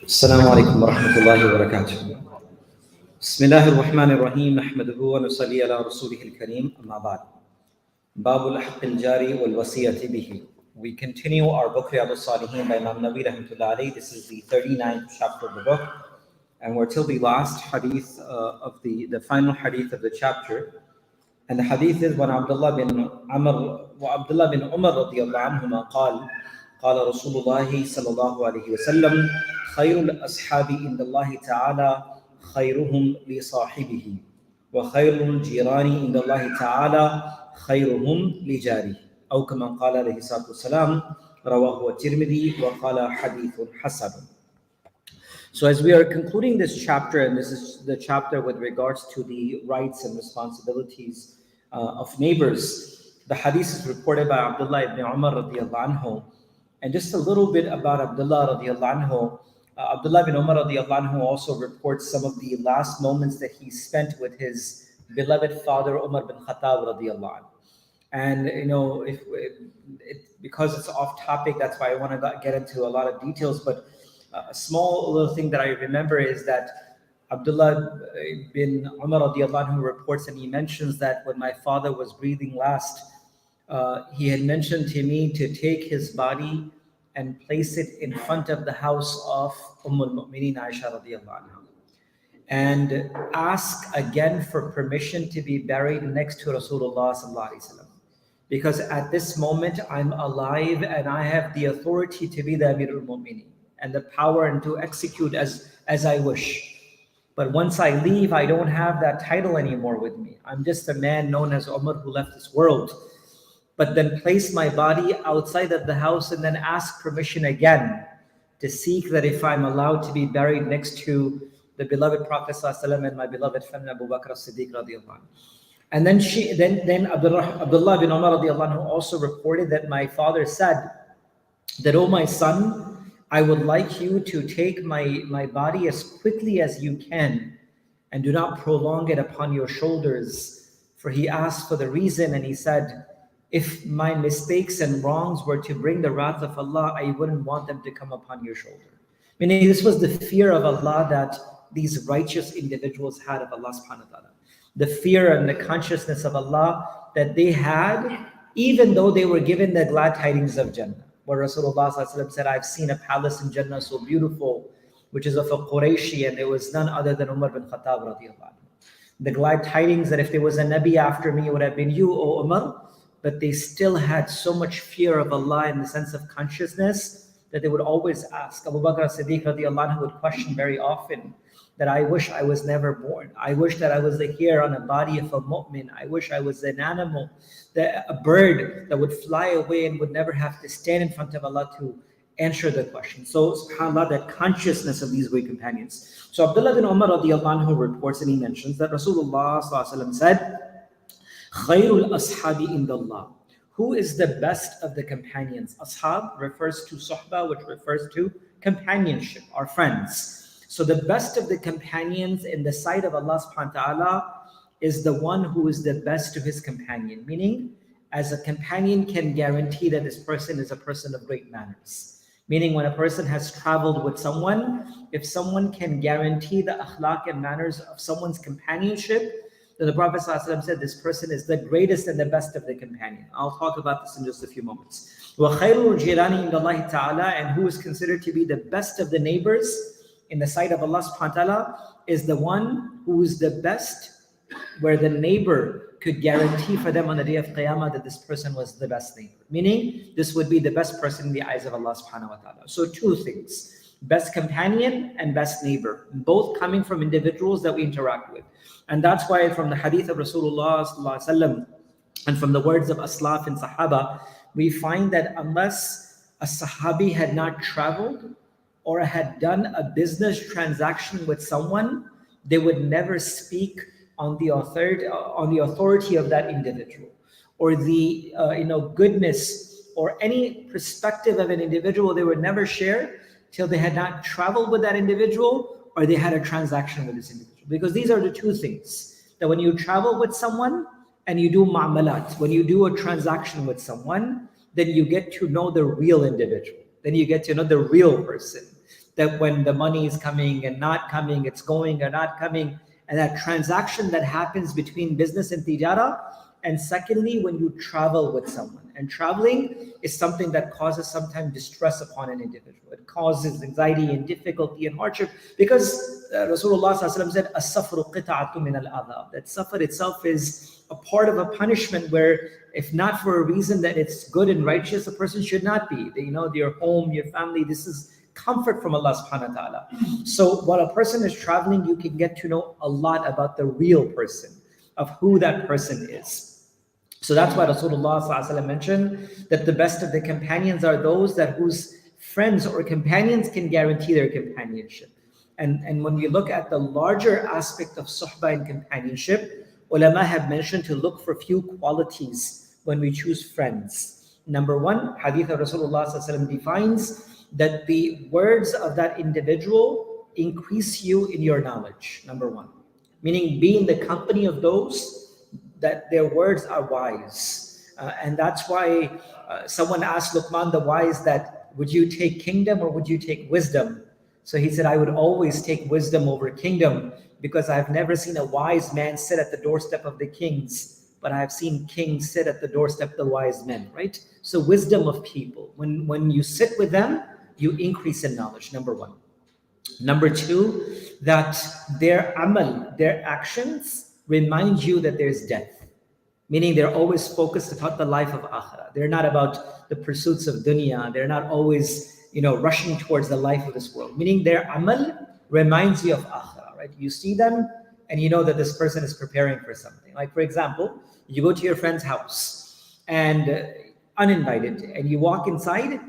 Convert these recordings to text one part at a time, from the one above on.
السلام عليكم ورحمة الله وبركاته. بسم الله الرحمن الرحيم نحمده ونصلي على رسوله الكريم أما بعد. باب الحق الجاري والوصية به. We continue our book Riyadus Saliheen by Imam Nawawi rahmatullah alayhi. This is the 39th chapter of the book, and we're till the last hadith of the final hadith of the chapter. And the hadith is when Abdullah bin Umar radiyallahu anhuma قال رسول الله صلى الله عليه وسلم خير الأصحاب عند الله تعالى خيرهم لصاحبه وخير الجيران عند الله تعالى خيرهم لجاره أو كما قال عليه الصلاة والسلام رواه الترمذي وقال حديث حسن. So as we are concluding this chapter, and this is the chapter with regards to the rights and responsibilities of neighbors, the hadith is reported by Abdullah ibn Umar radiyallahu anhu. And just a little bit about Abdullah radiyallahu anhu. Abdullah bin Umar radiyallahu anhu also reports some of the last moments that he spent with his beloved father Umar bin Khattab radiyallahu anhu. And because it's off topic, that's why I want to get into a lot of details. But a small little thing that I remember is that Abdullah bin Umar radiyallahu anhu reports, and he mentions that when my father was breathing last, he had mentioned to me to take his body and place it in front of the house of al-Mu'mineen Aisha radiyallahu anha, and ask again for permission to be buried next to Rasulullah sallallahu alaihi wasallam, because at this moment I'm alive and I have the authority to be the Amirul Mu'mineen and the power and to execute as I wish. But once I leave, I don't have that title anymore with me. I'm just a man known as Umar who left this world. But then place my body outside of the house and then ask permission again to seek that if I'm allowed to be buried next to the beloved Prophet ﷺ and my beloved friend Abu Bakr as-Siddiq radiyallahu anhu. And then Abdullah bin Umar radiyallahu anhu also reported that my father said that, "Oh my son, I would like you to take my body as quickly as you can and do not prolong it upon your shoulders." For he asked for the reason, and he said, if my mistakes and wrongs were to bring the wrath of Allah, I wouldn't want them to come upon your shoulder. Meaning this was the fear of Allah that these righteous individuals had of Allah subhanahu wa ta'ala. The fear and the consciousness of Allah that they had, even though they were given the glad tidings of Jannah. Where Rasulullah said, I've seen a palace in Jannah so beautiful, which is of a Qurayshi, and there was none other than Umar bin Khattab radiyallahu anhu. The glad tidings that if there was a Nabi after me, it would have been you, O Umar. But they still had so much fear of Allah in the sense of consciousness that they would always ask. Abu Bakr as-Siddiq radiyallahu anhu would question very often that I wish I was never born. I wish that I was here on a body of a mu'min. I wish I was an animal, a bird that would fly away and would never have to stand in front of Allah to answer the question. So subhanAllah, that consciousness of these great companions. So Abdullah bin Umar radiyallahu anhu reports, and he mentions that Rasulullah sallallahu alaihi wasallam said, Khairul ashabi indallah. Who is the best of the companions? Ashab refers to sohbah, which refers to companionship, our friends. So the best of the companions in the sight of Allah subhanahu wa ta'ala is the one who is the best to his companion. Meaning, as a companion can guarantee that this person is a person of great manners. Meaning when a person has traveled with someone, if someone can guarantee the akhlaq and manners of someone's companionship, then the Prophet ﷺ said this person is the greatest and the best of the companion. I'll talk about this in just a few moments. وَخَيْرُ الْجِيرَانِ عِنْدَ اللَّهِ تَعَالَى. And who is considered to be the best of the neighbors in the sight of Allah subhanahu wa ta'ala is the one who is the best, where the neighbor could guarantee for them on the day of Qiyamah that this person was the best neighbor. Meaning, this would be the best person in the eyes of Allah subhanahu wa ta'ala. So two things: best companion and best neighbor, both coming from individuals that we interact with. And that's why from the hadith of Rasulullah sallallahu alaihi wasallam and from the words of Aslaf and Sahaba, we find that unless a Sahabi had not traveled or had done a business transaction with someone, they would never speak on the authority of that individual, or the goodness or any perspective of an individual. They would never share till they had not traveled with that individual or they had a transaction with this individual. Because these are the two things, that when you travel with someone and you do ma'amalat, when you do a transaction with someone, then you get to know the real individual. Then you get to know the real person. that when the money is coming and not coming, it's going or not coming, and that transaction that happens between business and tijara. And secondly, when you travel with someone, and traveling is something that causes sometimes distress upon an individual. It causes anxiety and difficulty and hardship, because Rasulullah ﷺ said, "As-safru qita'atun min al-adhab." That safar itself is a part of a punishment, where if not for a reason that it's good and righteous, a person should not be. Your home, your family, this is comfort from Allah subhanahu wa ta'ala. So while a person is traveling, you can get to know a lot about the real person, of who that person is. So that's why Rasulullah ﷺ mentioned that the best of the companions are those whose friends or companions can guarantee their companionship. And when we look at the larger aspect of suhbah and companionship, ulama have mentioned to look for few qualities when we choose friends. Number one, hadith of Rasulullah ﷺ defines that the words of that individual increase you in your knowledge. Number one, meaning be in the company of those that their words are wise. And that's why someone asked Luqman the wise that, would you take kingdom or would you take wisdom? So he said, I would always take wisdom over kingdom, because I've never seen a wise man sit at the doorstep of the kings, but I've seen kings sit at the doorstep of the wise men, right? So wisdom of people. When you sit with them, you increase in knowledge, number one. Number two, that their amal, their actions, remind you that there's death. Meaning they're always focused about the life of akhirah. They're not about the pursuits of dunya. They're not always, rushing towards the life of this world. Meaning their amal reminds you of akhirah, right? You see them and you know that this person is preparing for something. Like, for example, you go to your friend's house and uninvited, and you walk inside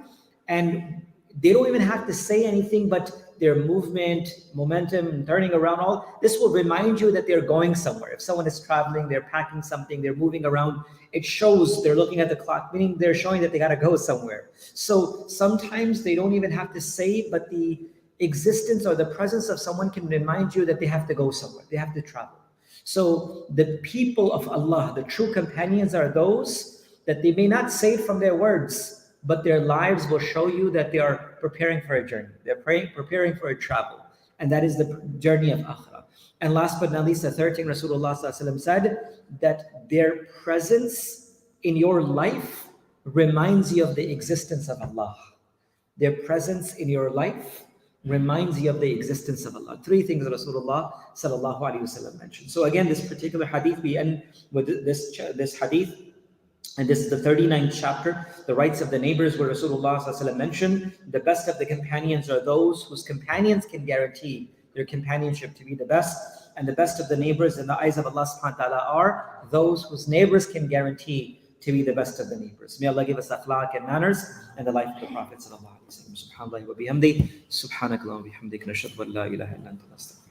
and they don't even have to say anything, but their movement, momentum, turning around, all this will remind you that they're going somewhere. If someone is traveling, they're packing something, they're moving around, it shows they're looking at the clock, meaning they're showing that they got to go somewhere. So sometimes they don't even have to say, but the existence or the presence of someone can remind you that they have to go somewhere, they have to travel. So the people of Allah, the true companions, are those that they may not say from their words, but their lives will show you that they are preparing for a journey. They're preparing for a travel. And that is the journey of akhirah. And last but not least, the third thing Rasulullah ﷺ said, that their presence in your life reminds you of the existence of Allah. Their presence in your life reminds you of the existence of Allah. Three things Rasulullah ﷺ mentioned. So again, this particular hadith, we end with this hadith. And this is the 39th chapter, the rights of the neighbors, where Rasulullah ﷺ mentioned the best of the companions are those whose companions can guarantee their companionship to be the best. And the best of the neighbors in the eyes of Allah subhanahu wa ta'ala are those whose neighbors can guarantee to be the best of the neighbors. May Allah give us akhlaq and manners and the life of the Prophet sallallahu alaihi wasallam. Subhanallah wa bihamdi. Subhanakallah wa bihamdik. Nashhadu an la ilaha illa anta nastaghfiruka.